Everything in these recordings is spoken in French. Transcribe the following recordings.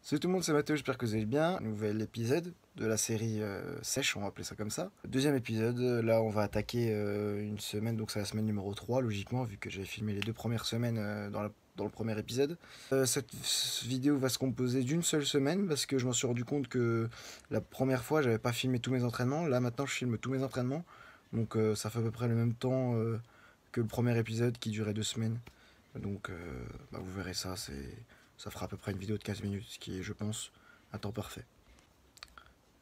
Salut tout le monde, c'est Mathéo, j'espère que vous allez bien. Nouvel épisode de la série Sèche, on va appeler ça comme ça. Deuxième épisode, là on va attaquer une semaine, donc c'est la semaine numéro 3 logiquement, vu que j'avais filmé les 2 premières semaines dans le premier épisode. Cette vidéo va se composer d'une seule semaine, parce que je m'en suis rendu compte que la première fois j'avais pas filmé tous mes entraînements. Là maintenant je filme tous mes entraînements, donc ça fait à peu près le même temps que le premier épisode qui durait 2 semaines. Donc vous verrez ça, ça fera à peu près une vidéo de 15 minutes, ce qui est, je pense, un temps parfait.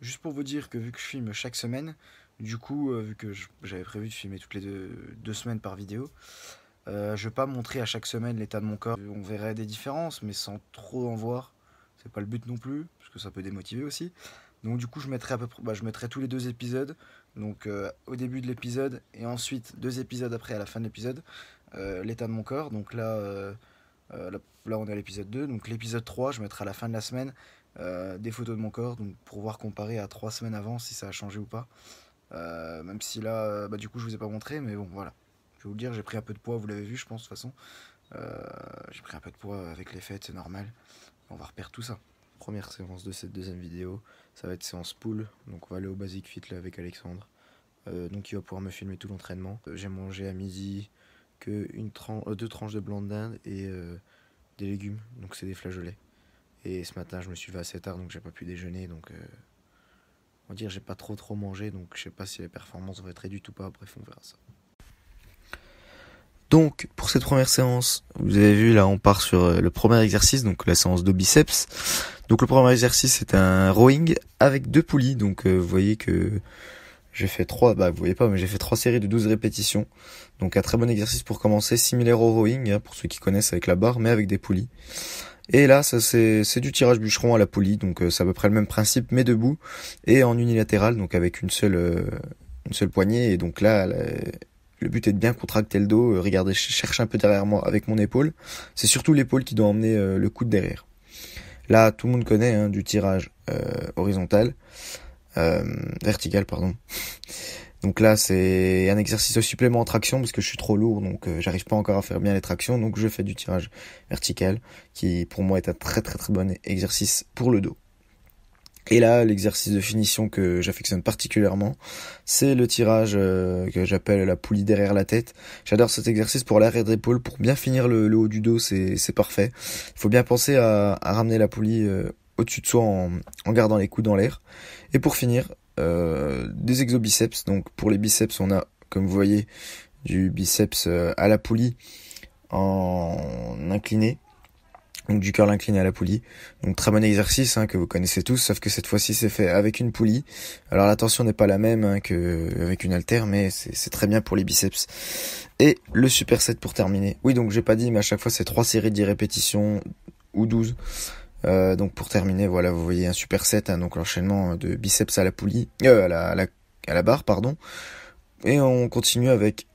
Juste pour vous dire que vu que je filme chaque semaine, du coup, vu que j'avais prévu de filmer toutes les deux semaines par vidéo, je vais pas montrer à chaque semaine l'état de mon corps. On verrait des différences, mais sans trop en voir. C'est pas le but non plus, parce que ça peut démotiver aussi. Donc du coup, je mettrai je mettrai tous les 2 épisodes. Donc au début de l'épisode, et ensuite 2 épisodes après à la fin de l'épisode, l'état de mon corps. Donc là, on est à l'épisode 2. Donc l'épisode 3, je mettrai à la fin de la semaine des photos de mon corps, donc pour pouvoir comparer à 3 semaines avant si ça a changé ou pas. Même si là, du coup, je vous ai pas montré, mais bon, voilà. Je vais vous le dire, j'ai pris un peu de poids, vous l'avez vu, je pense, de toute façon. J'ai pris un peu de poids avec les fêtes, c'est normal. On va repérer tout ça. Première séance de cette deuxième vidéo, ça va être séance pool. Donc on va aller au Basic Fit là avec Alexandre. Donc il va pouvoir me filmer tout l'entraînement. J'ai mangé à midi que 2 tranches de blanc de dinde et des légumes, donc c'est des flageolets. Et ce matin je me suis levé assez tard, donc j'ai pas pu déjeuner, donc on va dire j'ai pas trop mangé, donc je sais pas si les performances vont être réduites ou pas, bref on verra ça. Donc pour cette première séance, vous avez vu là on part sur le premier exercice, donc la séance de biceps. Donc le premier exercice c'est un rowing avec 2 poulies, donc vous voyez que j'ai fait 3, vous voyez pas, mais j'ai fait 3 séries de 12 répétitions. Donc un très bon exercice pour commencer, similaire au rowing, hein, pour ceux qui connaissent avec la barre, mais avec des poulies. Et là, ça c'est du tirage bûcheron à la poulie, donc c'est à peu près le même principe, mais debout, et en unilatéral, donc avec une seule poignée. Et donc là, le but est de bien contracter le dos. Regardez, je cherche un peu derrière moi avec mon épaule. C'est surtout l'épaule qui doit emmener le coude derrière. Là, tout le monde connaît hein, du tirage vertical, pardon. Donc là, c'est un exercice de supplément en traction parce que je suis trop lourd, donc j'arrive pas encore à faire bien les tractions. Donc je fais du tirage vertical, qui pour moi est un très bon exercice pour le dos. Et là, l'exercice de finition que j'affectionne particulièrement, c'est le tirage que j'appelle la poulie derrière la tête. J'adore cet exercice pour l'arrière d'épaule, pour bien finir le haut du dos, c'est parfait. Il faut bien penser à ramener la poulie au-dessus de soi en gardant les coudes dans l'air. Et pour finir, des exobiceps. Donc pour les biceps, on a, comme vous voyez, du biceps à la poulie en incliné. Donc du curl incliné à la poulie. Donc très bon exercice hein, que vous connaissez tous, sauf que cette fois-ci c'est fait avec une poulie. Alors la tension n'est pas la même hein, qu'avec une haltère, mais c'est très bien pour les biceps. Et le superset pour terminer. Oui, donc j'ai pas dit, mais à chaque fois c'est 3 séries de 10 répétitions ou 12. Donc pour terminer, voilà, vous voyez un superset, hein, donc l'enchaînement de biceps à la poulie, à la barre, pardon. Et on continue avec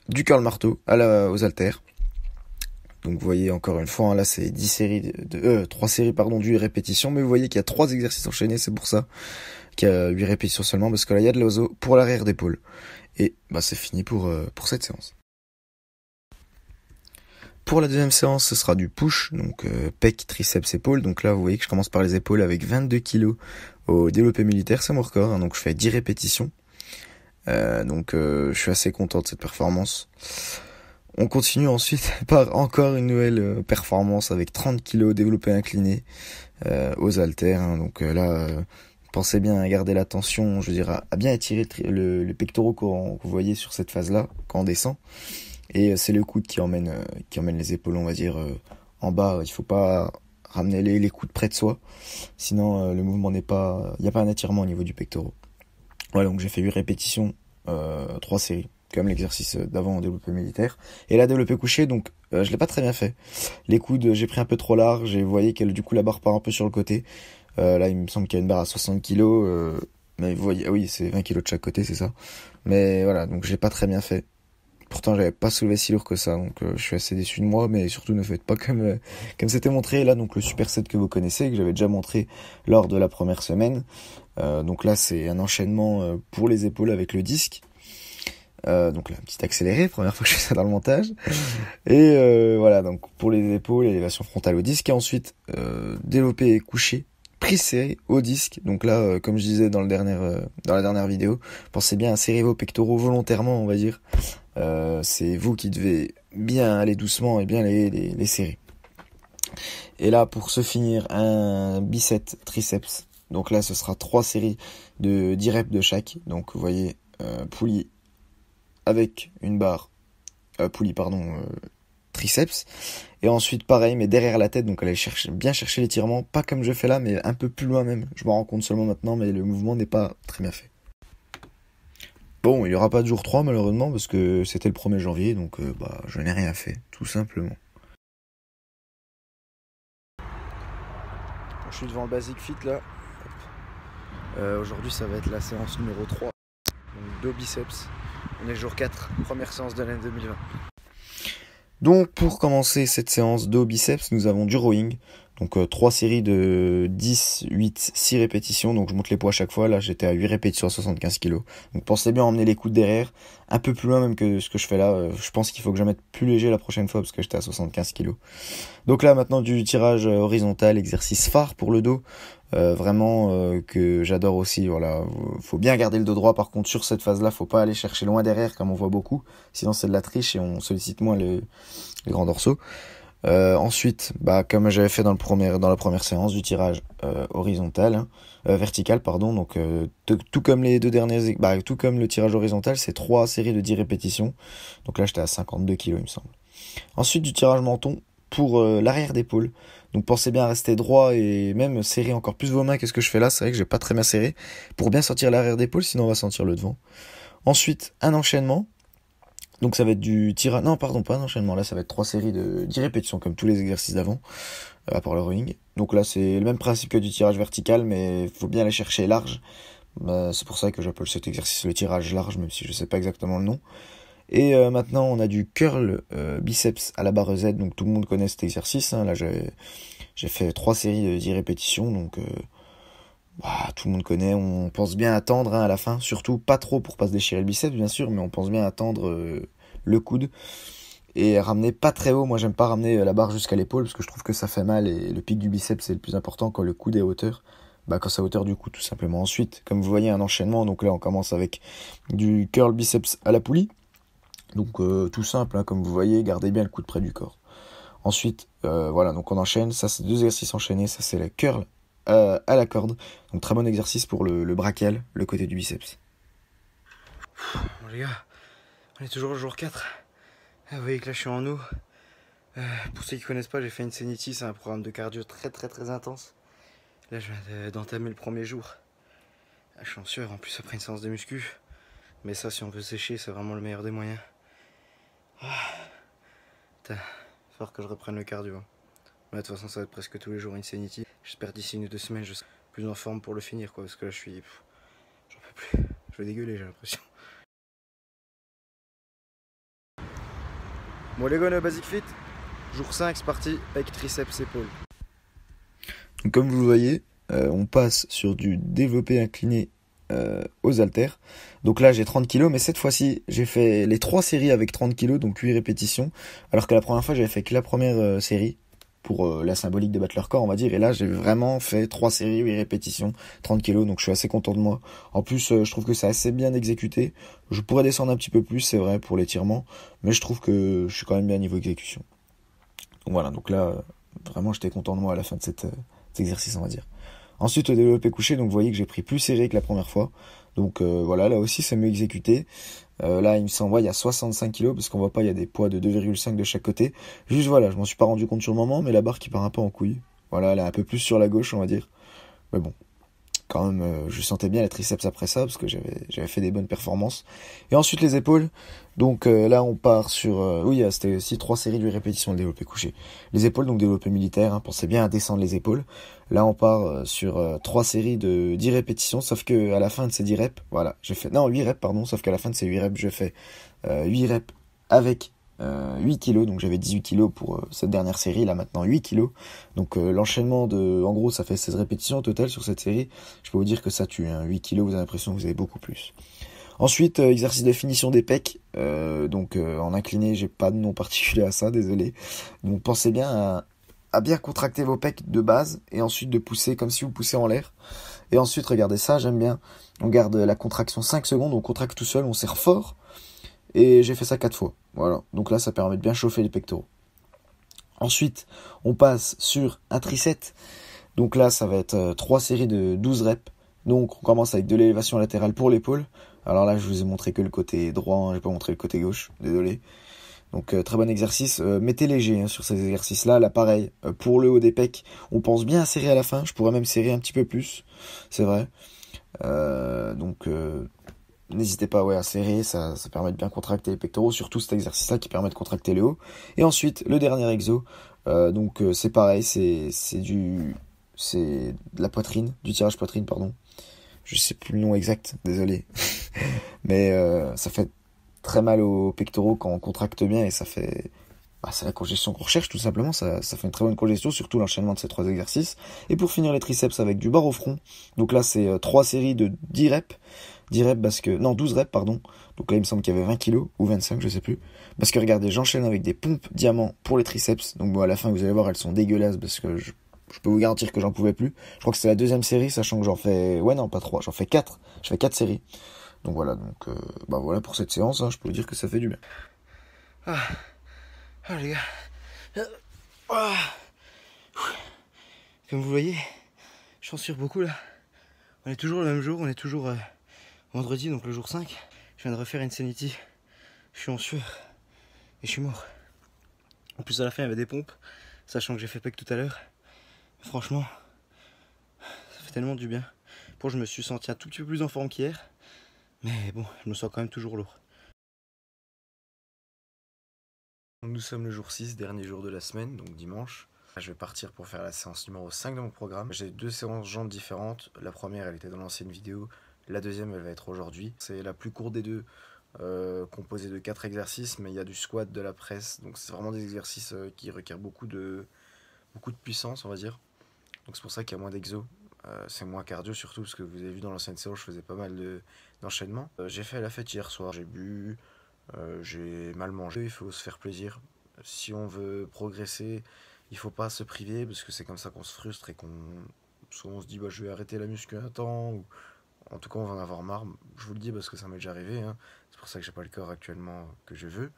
du curl marteau aux haltères. Donc vous voyez encore une fois, hein, là c'est 3 séries pardon, d'8 répétitions, mais vous voyez qu'il y a 3 exercices enchaînés, c'est pour ça qu'il y a 8 répétitions seulement, parce que là il y a de l'ozo pour l'arrière d'épaule. Et c'est fini pour cette séance. Pour la deuxième séance, ce sera du push, donc pec, triceps, épaules. Donc là, vous voyez que je commence par les épaules avec 22 kg au développé militaire, c'est mon record, hein, donc je fais 10 répétitions. Donc je suis assez content de cette performance. On continue ensuite par encore une nouvelle performance avec 30 kg développé incliné aux haltères. Hein, donc là, pensez bien à garder la tension, je veux dire, à bien étirer les pectoraux que vous voyez sur cette phase-là, quand on descend. Et c'est le coude qui emmène les épaules, on va dire, en bas. Il faut pas ramener les coudes près de soi, sinon le mouvement il n'y a pas un étirement au niveau du pectoral. Voilà, donc j'ai fait 8 répétitions, 3 séries, comme l'exercice d'avant en développé militaire. Et là, développé couché, donc je l'ai pas très bien fait. Les coudes, j'ai pris un peu trop large, et vous voyez que du coup la barre part un peu sur le côté. Là, il me semble qu'il y a une barre à 60 kg, mais vous voyez, oui, c'est 20 kg de chaque côté, c'est ça. Mais voilà, donc j'ai pas très bien fait. Pourtant, j'avais pas soulevé si lourd que ça, donc je suis assez déçu de moi, mais surtout ne faites pas comme c'était montré là, donc le superset que vous connaissez, que j'avais déjà montré lors de la première semaine. Donc là, c'est un enchaînement pour les épaules avec le disque. Donc là, un petit accéléré, première fois que je fais ça dans le montage. Et voilà, donc pour les épaules, élévation frontale au disque. Et ensuite, développé couché, prise serrée au disque. Donc là, comme je disais dans la dernière vidéo, pensez bien à serrer vos pectoraux volontairement, on va dire. C'est vous qui devez bien aller doucement et bien les serrer. Et là, pour se finir, un bicep triceps. Donc là, ce sera 3 séries de 10 reps de chaque. Donc vous voyez, poulie avec une barre, triceps. Et ensuite, pareil, mais derrière la tête. Donc allez bien chercher l'étirement. Pas comme je fais là, mais un peu plus loin même. Je m'en rends compte seulement maintenant, mais le mouvement n'est pas très bien fait. Bon, il n'y aura pas de jour 3 malheureusement, parce que c'était le 1er janvier. Donc je n'ai rien fait, tout simplement. Je suis devant le Basic Fit là. Aujourd'hui ça va être la séance numéro 3. Donc 2 biceps. On est jour 4, première séance de l'année 2020. Donc pour commencer cette séance de biceps, nous avons du rowing. Donc 3 séries de 10, 8, 6 répétitions. Donc je monte les poids à chaque fois. Là j'étais à 8 répétitions à 75 kg. Donc pensez bien à emmener les coudes derrière. Un peu plus loin même que ce que je fais là. Je pense qu'il faut que je mette plus léger la prochaine fois parce que j'étais à 75 kg. Donc là maintenant du tirage horizontal, exercice phare pour le dos. Que j'adore aussi. Voilà, faut bien garder le dos droit. Par contre sur cette phase là, faut pas aller chercher loin derrière comme on voit beaucoup. Sinon c'est de la triche et on sollicite moins les grands dorsaux. Ensuite, comme j'avais fait dans la première séance, du tirage vertical, pardon. Donc tout comme les deux derniers, tout comme le tirage horizontal, c'est 3 séries de 10 répétitions. Donc là, j'étais à 52 kg, il me semble. Ensuite, du tirage menton pour l'arrière d'épaule. Donc pensez bien à rester droit et même serrer encore plus vos mains que ce que je fais là. C'est vrai que j'ai pas très bien serré pour bien sentir l'arrière d'épaule, sinon on va sentir le devant. Ensuite, un enchaînement. Donc ça va être du tirage... Non, pardon, pas un enchaînement. Là, ça va être 3 séries de 10 répétitions, comme tous les exercices d'avant, à part le rowing. Donc là, c'est le même principe que du tirage vertical, mais il faut bien aller chercher large. C'est pour ça que j'appelle cet exercice le tirage large, même si je sais pas exactement le nom. Et maintenant, on a du curl biceps à la barre Z. Donc tout le monde connaît cet exercice. Là, j'ai fait 3 séries de 10 répétitions, donc... tout le monde connaît, on pense bien à tendre à la fin, surtout pas trop pour pas se déchirer le biceps bien sûr, mais on pense bien à tendre le coude et ramener pas très haut. Moi j'aime pas ramener la barre jusqu'à l'épaule parce que je trouve que ça fait mal et le pic du biceps c'est le plus important quand le coude est à hauteur, quand c'est à hauteur du coude tout simplement. Ensuite, comme vous voyez, un enchaînement, donc là on commence avec du curl biceps à la poulie, donc tout simple, comme vous voyez, gardez bien le coude près du corps. Ensuite, donc on enchaîne, ça c'est 2 exercices enchaînés, ça c'est la curl à la corde. Donc très bon exercice pour le brachial, le côté du biceps. Bon les gars, on est toujours au jour 4. Vous voyez que là je suis en eau. Pour ceux qui connaissent pas, j'ai fait une Insanity, c'est un programme de cardio très très très intense. Là je viens d'entamer le premier jour. Je suis en sueur en plus après une séance de muscu. Mais ça, si on veut sécher, c'est vraiment le meilleur des moyens. Il va falloir que je reprenne le cardio. Mais de toute façon ça va être presque tous les jours Insanity. J'espère d'ici 1 ou 2 semaines je serai plus en forme pour le finir parce que là j'en peux plus. Je vais dégueuler, j'ai l'impression. Bon les gars, le Basic Fit, jour 5 c'est parti avec triceps épaules. Donc comme vous le voyez, on passe sur du développé incliné aux haltères. Donc là j'ai 30 kg, mais cette fois-ci j'ai fait les 3 séries avec 30 kg, donc 8 répétitions, alors que la première fois j'avais fait que la première série pour la symbolique de battre leur corps, on va dire, et là j'ai vraiment fait 3 séries, 8 répétitions, 30 kg, donc je suis assez content de moi. En plus je trouve que c'est assez bien exécuté. Je pourrais descendre un petit peu plus, c'est vrai, pour l'étirement, mais je trouve que je suis quand même bien niveau exécution. Donc voilà, donc là vraiment j'étais content de moi à la fin de cet exercice, on va dire. Ensuite le développé couché, donc vous voyez que j'ai pris plus serré que la première fois. Donc là aussi c'est mieux exécuté. Là il me semble, il y a 65 kg, parce qu'on voit pas, il y a des poids de 2,5 de chaque côté. Juste je m'en suis pas rendu compte sur le moment, mais la barre qui part un peu en couille. Voilà, elle est un peu plus sur la gauche, on va dire. Mais bon, quand même, je sentais bien les triceps après ça, parce que j'avais fait des bonnes performances. Et ensuite les épaules. Donc là on part sur... c'était aussi 3 séries de répétitions de développé couché. Les épaules, donc développé militaire, pensez bien à descendre les épaules. Là on part sur 3 séries de 10 répétitions, sauf que à la fin de ces 10 reps, 8 reps, pardon, sauf qu'à la fin de ces 8 reps, je fais 8 reps avec 8 kg, donc j'avais 18 kg pour cette dernière série, là maintenant 8 kg. Donc l'enchaînement en gros ça fait 16 répétitions au total sur cette série. Je peux vous dire que ça tue, 8 kg, vous avez l'impression que vous avez beaucoup plus. Ensuite, exercice de finition des pecs. En incliné, j'ai pas de nom particulier à ça, désolé. Donc pensez bien à bien contracter vos pecs de base et ensuite de pousser comme si vous poussez en l'air. Et ensuite, regardez ça, j'aime bien. On garde la contraction 5 secondes, on contracte tout seul, on serre fort. Et j'ai fait ça 4 fois. Voilà. Donc là, ça permet de bien chauffer les pectoraux. Ensuite, on passe sur un tricep. Donc là, ça va être 3 séries de 12 reps. Donc on commence avec de l'élévation latérale pour l'épaule. Alors là, je vous ai montré que le côté droit, hein, j'ai pas montré le côté gauche, désolé. Donc très bon exercice. Mettez léger sur ces exercices-là. Là, pareil, pour le haut des pecs, on pense bien à serrer à la fin. Je pourrais même serrer un petit peu plus, c'est vrai. N'hésitez pas à serrer, ça permet de bien contracter les pectoraux, surtout cet exercice-là qui permet de contracter le haut. Et ensuite, le dernier exo, c'est pareil, c'est de la poitrine, du tirage poitrine, pardon. Je sais plus le nom exact, désolé. Mais ça fait très mal aux pectoraux quand on contracte bien et c'est la congestion qu'on recherche tout simplement, ça fait une très bonne congestion, surtout l'enchaînement de ces 3 exercices. Et pour finir les triceps avec du barre au front, donc là c'est 3 séries de 10 reps, 12 reps pardon, donc là il me semble qu'il y avait 20 kilos, ou 25 je sais plus, parce que regardez, j'enchaîne avec des pompes diamants pour les triceps, donc bon à la fin vous allez voir elles sont dégueulasses parce que je peux vous garantir que j'en pouvais plus. Je crois que c'est la 2e série, sachant que j'en fais, ouais non pas 3, j'en fais 4, je fais 4 séries. Donc voilà pour cette séance, hein, je peux vous dire que ça fait du bien. Les gars. Comme vous voyez, je transpire beaucoup là. On est toujours le même jour, on est toujours vendredi, donc le jour 5. Je viens de refaire Insanity. Je suis en sueur et je suis mort. En plus à la fin il y avait des pompes, sachant que j'ai fait pec tout à l'heure. Franchement, ça fait tellement du bien. Je me suis senti un tout petit peu plus en forme qu'hier. Mais bon, je me sens quand même toujours lourd. Nous sommes le jour 6, dernier jour de la semaine, donc dimanche. Je vais partir pour faire la séance numéro 5 de mon programme. J'ai 2 séances jambes différentes. La première, elle était dans l'ancienne vidéo. La deuxième, elle va être aujourd'hui. C'est la plus courte des deux, composée de 4 exercices, mais il y a du squat, de la presse. Donc c'est vraiment des exercices qui requièrent beaucoup de puissance, on va dire. Donc c'est pour ça qu'il y a moins d'exos. C'est moins cardio surtout, parce que vous avez vu dans l'ancienne séance, je faisais pas mal d'enchaînements. J'ai fait la fête hier soir, j'ai bu, j'ai mal mangé. Il faut se faire plaisir. Si on veut progresser, il faut pas se priver, parce que c'est comme ça qu'on se frustre et soit on se dit je vais arrêter la muscu un temps, ou en tout cas on va en avoir marre. Je vous le dis parce que ça m'est déjà arrivé, hein. C'est pour ça que j'ai pas le corps actuellement que je veux.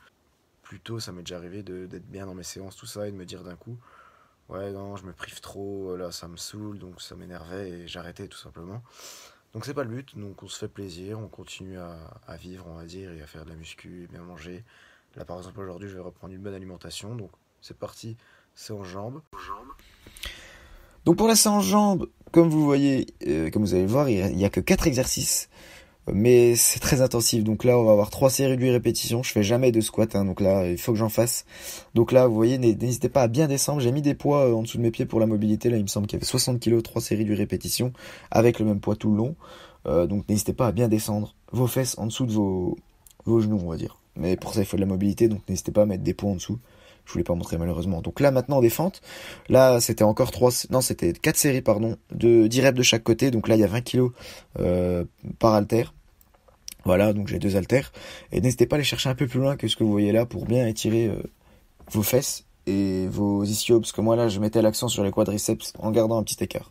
Plutôt ça m'est déjà arrivé d'être bien dans mes séances, tout ça, et de me dire d'un coup ouais non je me prive trop, là ça me saoule, donc ça m'énervait et j'arrêtais tout simplement. Donc c'est pas le but, donc on se fait plaisir, on continue à vivre on va dire, et à faire de la muscu et bien manger. Là par exemple aujourd'hui je vais reprendre une bonne alimentation, donc c'est parti, c'est en jambes. Donc pour la séance jambes, comme vous voyez, comme vous allez le voir, il y a que 4 exercices. Mais c'est très intensif, donc là on va avoir 3 séries de 8 répétitions, je fais jamais de squat, hein, donc là il faut que j'en fasse. Donc là vous voyez, n'hésitez pas à bien descendre, j'ai mis des poids en dessous de mes pieds pour la mobilité, là il me semble qu'il y avait 60 kg, 3 séries de 8 répétitions, avec le même poids tout le long. Donc n'hésitez pas à bien descendre vos fesses en dessous de vos genoux on va dire. Mais pour ça il faut de la mobilité, donc n'hésitez pas à mettre des poids en dessous. Je vous l'ai pas montré malheureusement. Donc là maintenant des fentes. Là c'était encore c'était 4 séries pardon, de 10 reps de chaque côté. Donc là il y a 20 kg par haltère. Voilà, donc j'ai 2 haltères. Et n'hésitez pas à aller chercher un peu plus loin que ce que vous voyez là pour bien étirer vos fesses et vos ischios. Parce que moi là je mettais l'accent sur les quadriceps en gardant un petit écart.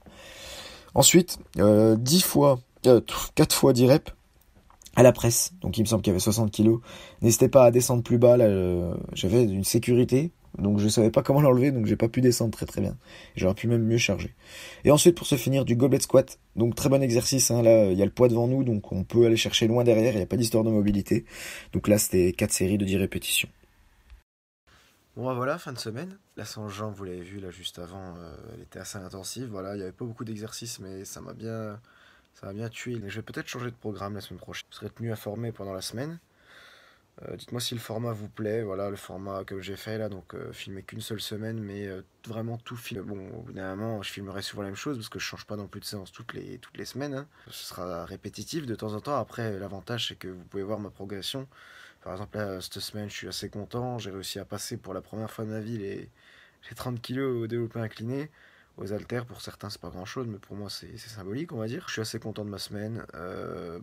Ensuite, 4 fois 10 reps à la presse. Donc il me semble qu'il y avait 60 kg. N'hésitez pas à descendre plus bas. Là, j'avais une sécurité. Donc je savais pas comment l'enlever. Donc j'ai pas pu descendre très très bien. J'aurais pu même mieux charger. Et ensuite pour se finir du goblet squat. Donc très bon exercice. Hein. Là il y a le poids devant nous. Donc on peut aller chercher loin derrière. Il n'y a pas d'histoire de mobilité. Donc là c'était 4 séries de 10 répétitions. Bon voilà, fin de semaine. La séance jambes, vous l'avez vu là juste avant, elle était assez intensive. Voilà, il n'y avait pas beaucoup d'exercices, mais ça m'a bien tué. Je vais peut-être changer de programme la semaine prochaine. Vous serez tenu informé pendant la semaine. Dites-moi si le format vous plaît. Voilà, le format que j'ai fait là, donc filmer qu'une seule semaine, mais vraiment tout filmer. Bon, au bout d'un moment, je filmerai souvent la même chose parce que je change pas non plus de séance toutes les semaines, hein. Ce sera répétitif de temps en temps. Après, l'avantage c'est que vous pouvez voir ma progression. Par exemple, là, cette semaine, je suis assez content. J'ai réussi à passer pour la première fois de ma vie les 30 kilos au développé incliné. aux haltères. Pour certains, c'est pas grand chose, mais pour moi, c'est symbolique, on va dire. Je suis assez content de ma semaine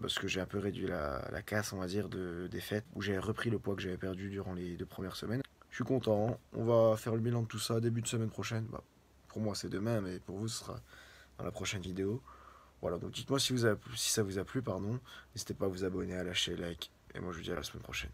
parce que j'ai un peu réduit la casse, on va dire, des fêtes où j'ai repris le poids que j'avais perdu durant les 2 premières semaines. Je suis content. On va faire le bilan de tout ça début de semaine prochaine. Bah, pour moi, c'est demain, mais pour vous, ce sera dans la prochaine vidéo. Voilà, donc dites-moi si ça vous a plu, pardon. N'hésitez pas à vous abonner, à lâcher like. Et moi, je vous dis à la semaine prochaine.